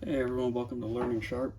Hey everyone, welcome to Learning Sharp.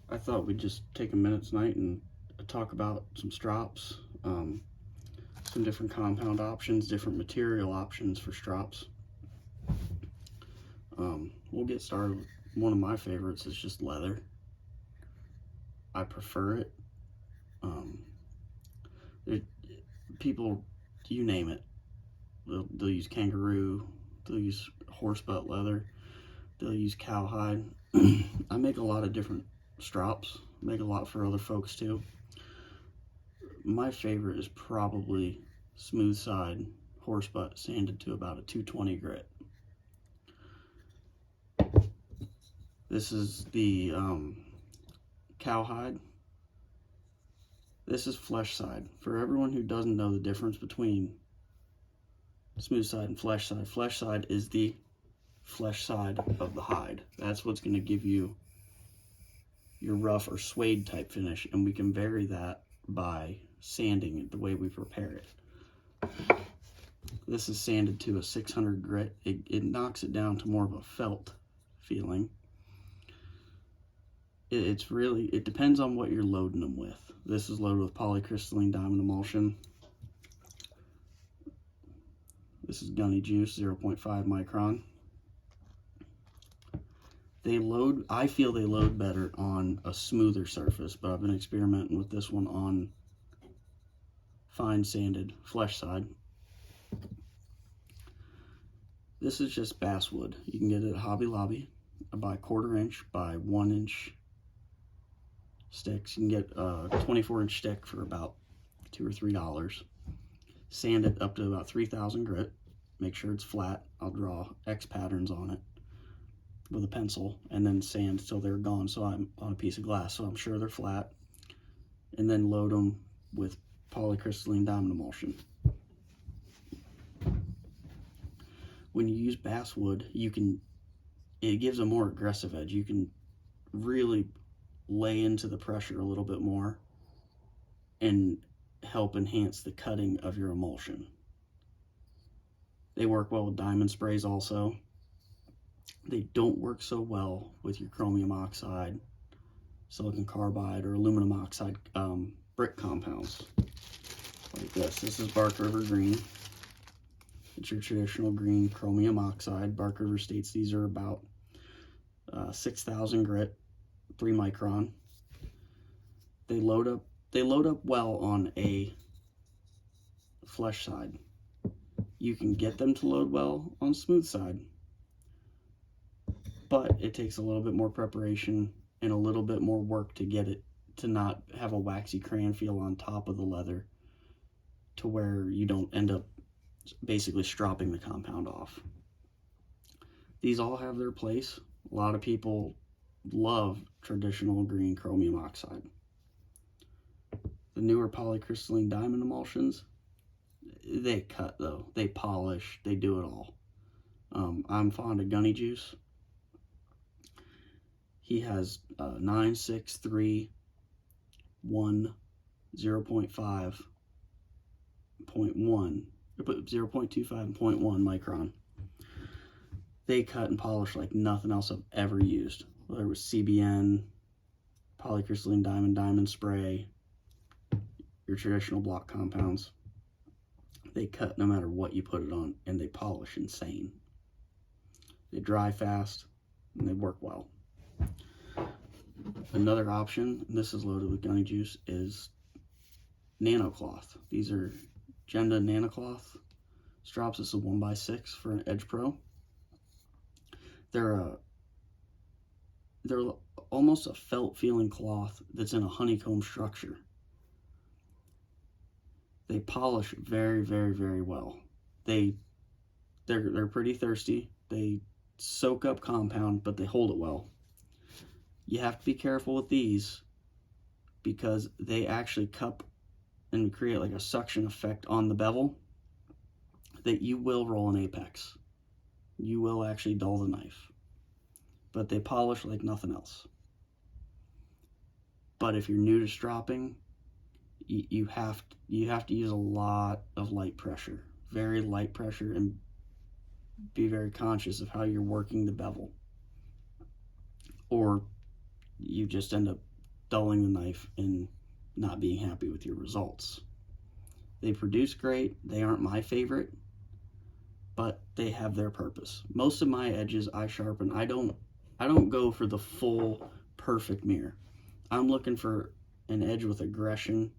I thought we'd just take a minute tonight and talk about some strops, some different compound options, different material options for strops. We'll get started. One of my favorites is just leather. I prefer it. People, you name it, they'll use kangaroo, they'll use horse butt leather, they'll use cowhide. I make a lot of different strops, make a lot for other folks too. My favorite is probably smooth side horse butt sanded to about a 220 grit. This is the cowhide. This is flesh side. For everyone who doesn't know the difference between smooth side and flesh side is the flesh side of the hide. That's what's going to give you your rough or suede type finish, and we can vary that by sanding it the way we prepare it. This is sanded to a 600 grit. It knocks it down to more of a felt feeling. It depends on what you're loading them with. This is loaded with polycrystalline diamond emulsion. This is gunny juice, 0.5 micron. I feel they load better on a smoother surface, but I've been experimenting with this one on fine sanded flesh side. This is just basswood. You can get it at Hobby Lobby. I buy 1/4 inch by 1 inch sticks. You can get a 24-inch stick for about $2 or $3. Sand it up to about 3,000 grit. Make sure it's flat. I'll draw X patterns on it with a pencil, and then sand till they're gone, so I'm on a piece of glass, so I'm sure they're flat, and then load them with polycrystalline diamond emulsion. When you use basswood, it gives a more aggressive edge. You can really lay into the pressure a little bit more and help enhance the cutting of your emulsion. They work well with diamond sprays also. They don't work so well with your chromium oxide, silicon carbide, or aluminum oxide brick compounds like this. This is Bark River green. It's your traditional green chromium oxide. Bark River states these are about 6,000 grit, 3 micron. They load up well on a flesh side. You can get them to load well on smooth side, but it takes a little bit more preparation and a little bit more work to get it to not have a waxy crayon feel on top of the leather, to where you don't end up basically stropping the compound off. These all have their place. A lot of people love traditional green chromium oxide. The newer polycrystalline diamond emulsions, they cut though, they polish, they do it all. I'm fond of gunny juice. He has 9, 6, 3, 1, 0.5, 0.1, 0.25, and 0.1 micron. They cut and polish like nothing else I've ever used. Whether it was CBN, polycrystalline diamond spray, your traditional block compounds. They cut no matter what you put it on, and they polish insane. They dry fast, and they work well. Another option, and this is loaded with gunny juice, is Nanocloth. These are Genda Nanocloth Strops. This is a 1x6 for an Edge Pro. They're almost a felt feeling cloth that's in a honeycomb structure. They polish very, very, very well. They're pretty thirsty. They soak up compound, but they hold it well. You have to be careful with these because they actually cup and create like a suction effect on the bevel that you will roll an apex. You will actually dull the knife, but they polish like nothing else. But if you're new to stropping, you have to use a lot of light pressure, very light pressure, and be very conscious of how you're working the bevel. or you just end up dulling the knife and not being happy with your results. They produce great. They aren't my favorite, but they have their purpose. Most of my edges I sharpen. I don't go for the full perfect mirror. I'm looking for an edge with aggression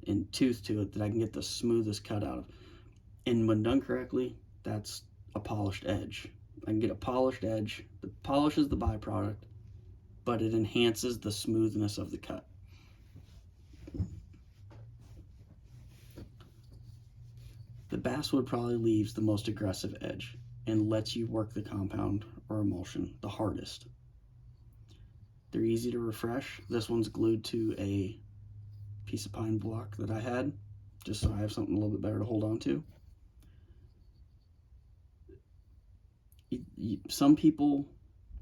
and tooth to it that I can get the smoothest cut out of. And when done correctly, that's a polished edge. I can get a polished edge. The polish is the byproduct, but it enhances the smoothness of the cut. The basswood probably leaves the most aggressive edge and lets you work the compound or emulsion the hardest. They're easy to refresh. This one's glued to a piece of pine block that I had, just so I have something a little bit better to hold on to. Some people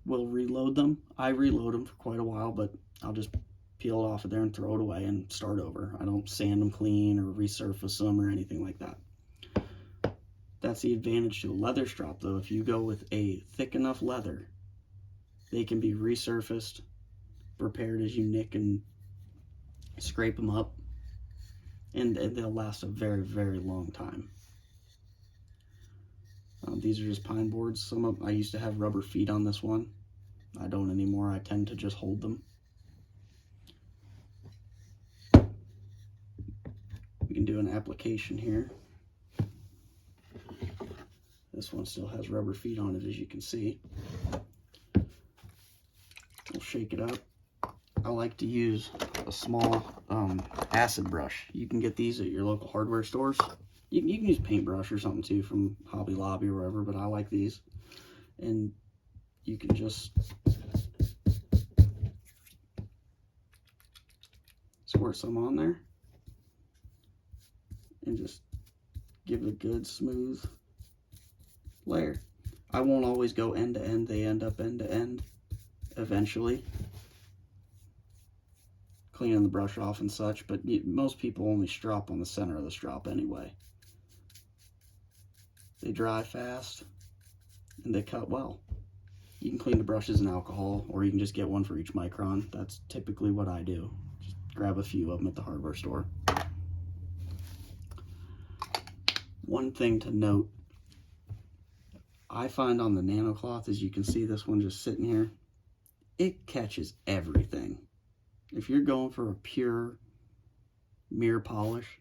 will reload them. I reload them for quite a while, but I'll just peel it off of there and throw it away and start over. I don't sand them clean or resurface them or anything like that. That's the advantage to a leather strop, though. If you go with a thick enough leather, they can be resurfaced, repaired as you nick and scrape them up, and they'll last a very, very long time. These are just pine boards. I used to have rubber feet on this one. I don't anymore. I tend to just hold them. We can do an application here. This one still has rubber feet on it, as you can see. We'll shake it up. I like to use a small acid brush. You can get these at your local hardware stores. You can use paintbrush or something too from Hobby Lobby or wherever, but I like these. And you can just squirt some on there and just give it a good smooth layer. I won't always go end to end. They end up end to end eventually, cleaning the brush off and such, but most people only strop on the center of the strop anyway. They dry fast and they cut well. You can clean the brushes in alcohol, or you can just get one for each micron. That's typically what I do. Just grab a few of them at the hardware store. One thing to note, I find on the Nanocloth, as you can see this one just sitting here, it catches everything. If you're going for a pure mirror polish,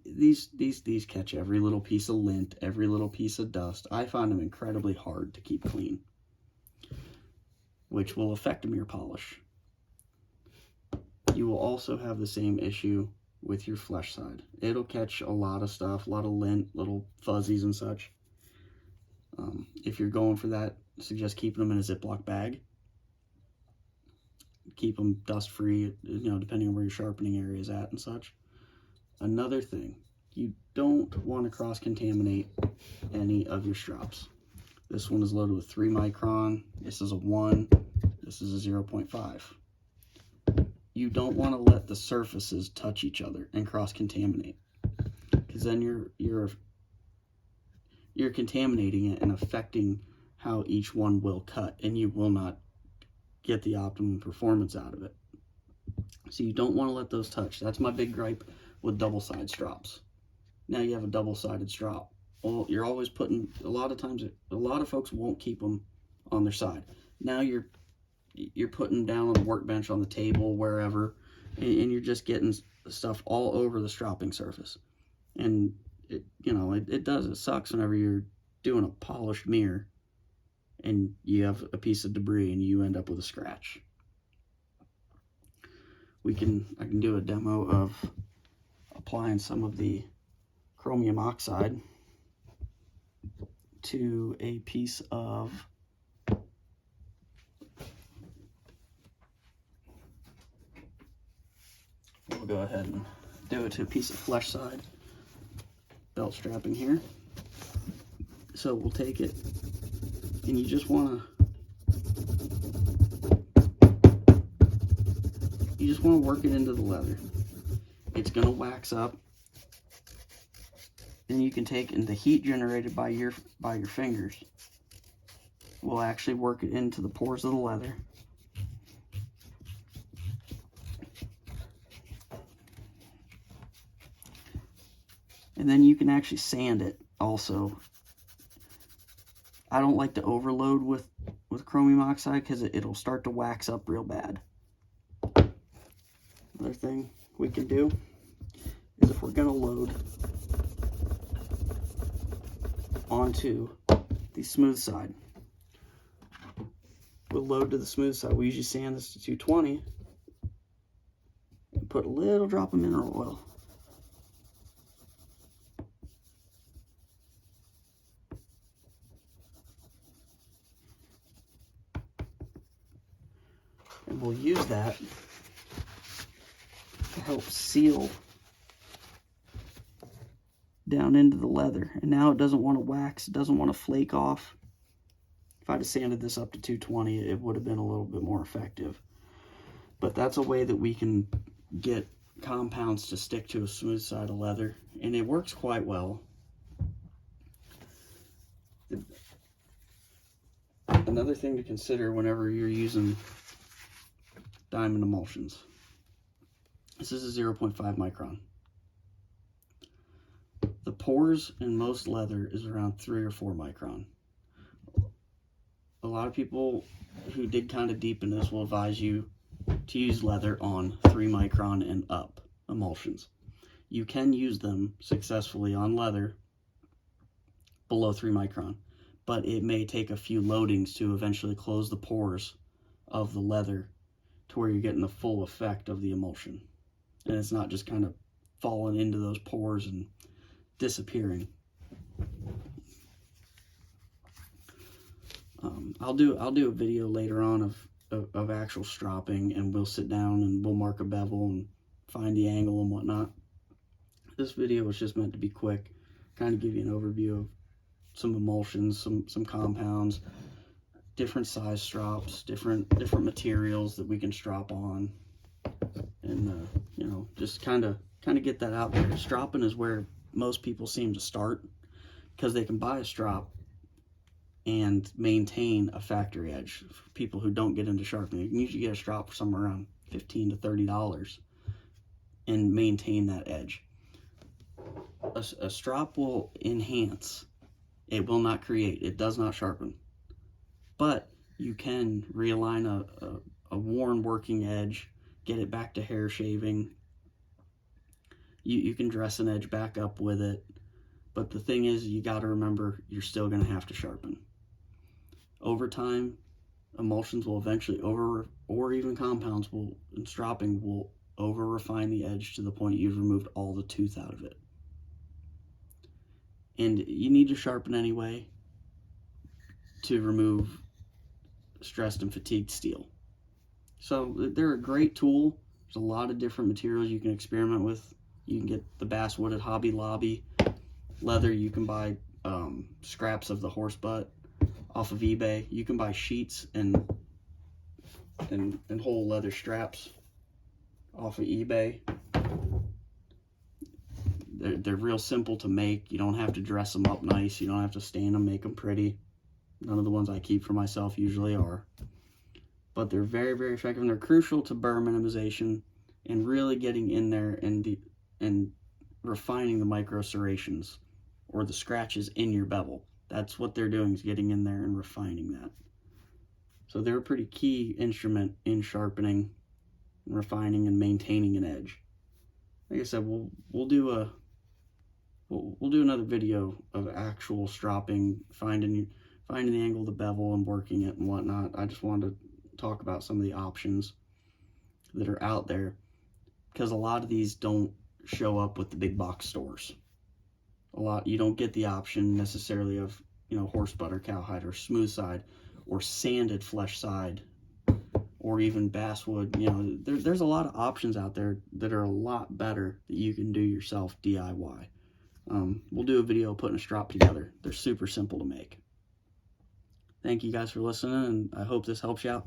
these catch every little piece of lint, every little piece of dust. I find them incredibly hard to keep clean, which will affect a mirror polish. You will also have the same issue with your flesh side. It'll catch a lot of stuff, a lot of lint, little fuzzies and such. If you're going for that, I suggest keeping them in a Ziploc bag. Keep them dust free, depending on where your sharpening area is at and such. Another thing, you don't want to cross-contaminate any of your strops. This one is loaded with 3 micron. This is a 1. This is a 0.5. You don't want to let the surfaces touch each other and cross-contaminate, because then you're contaminating it and affecting how each one will cut, and you will not get the optimum performance out of it. So you don't want to let those touch. That's my big gripe with double-sided strops. Now you have a double-sided strop. Well, you're always putting, a lot of times, a lot of folks won't keep them on their side. Now you're putting them down on the workbench, on the table, wherever, and you're just getting stuff all over the stropping surface. And it sucks whenever you're doing a polished mirror and you have a piece of debris and you end up with a scratch. I can do a demo of applying some of the chromium oxide to a piece of we'll go ahead and do it to a piece of flesh side belt strapping here. So we'll take it, and you just want to work it into the leather. It's going to wax up, and you can take, and the heat generated by your fingers will actually work it into the pores of the leather. And then you can actually sand it also. I don't like to overload with chromium oxide because it'll start to wax up real bad. Another thing we can do is if we're going to load onto the smooth side, we'll load to the smooth side. We usually sand this to 220 and put a little drop of mineral oil. And we'll use that to help seal down into the leather. And now it doesn't want to wax, it doesn't want to flake off. If I'd have sanded this up to 220, it would have been a little bit more effective. But that's a way that we can get compounds to stick to a smooth side of leather, and it works quite well. Another thing to consider whenever you're using diamond emulsions. This is a 0.5 micron. The pores in most leather is around 3 or 4 micron. A lot of people who dig kind of deep in this will advise you to use leather on 3 micron and up emulsions. You can use them successfully on leather below 3 micron, but it may take a few loadings to eventually close the pores of the leather to where you're getting the full effect of the emulsion. And it's not just kind of falling into those pores and disappearing. I'll do a video later on of actual stropping, and we'll sit down and we'll mark a bevel and find the angle and whatnot. This video was just meant to be quick, kind of give you an overview of some emulsions, some compounds, different size strops, different materials that we can strop on, and you know, just kind of get that out there. Stropping is where most people seem to start because they can buy a strop and maintain a factory edge. For people who don't get into sharpening, you can usually get a strop for somewhere around $15 to $30 and maintain that edge. A strop will enhance. It will not create. It does not sharpen. But you can realign a worn working edge, get it back to hair shaving. You can dress an edge back up with it. But the thing is, you got to remember, you're still going to have to sharpen. Over time, emulsions will eventually or even compounds and stropping will over refine the edge to the point you've removed all the tooth out of it. And you need to sharpen anyway to remove stressed and fatigued steel. So they're a great tool. There's a lot of different materials you can experiment with. You can get the basswood at Hobby Lobby. Leather, you can buy scraps of the horse butt off of eBay. You can buy sheets and whole leather straps off of eBay. They're real simple to make. You don't have to dress them up nice. You don't have to stain them, make them pretty. None of the ones I keep for myself usually are. But they're very, very effective, and they're crucial to burr minimization and really getting in there and refining the micro serrations or the scratches in your bevel. That's what they're doing, is getting in there and refining that. So they're a pretty key instrument in sharpening, and refining, and maintaining an edge. Like I said, we'll do another video of actual stropping, finding the angle of the bevel and working it and whatnot. I just wanted to talk about some of the options that are out there, because a lot of these don't show up with the big box stores. You don't get the option necessarily of, you know, horse butt or cowhide or smooth side or sanded flesh side or even basswood. You know, there's a lot of options out there that are a lot better that you can do yourself DIY. We'll do a video putting a strop together. They're super simple to make. Thank you guys for listening, and I hope this helps you out.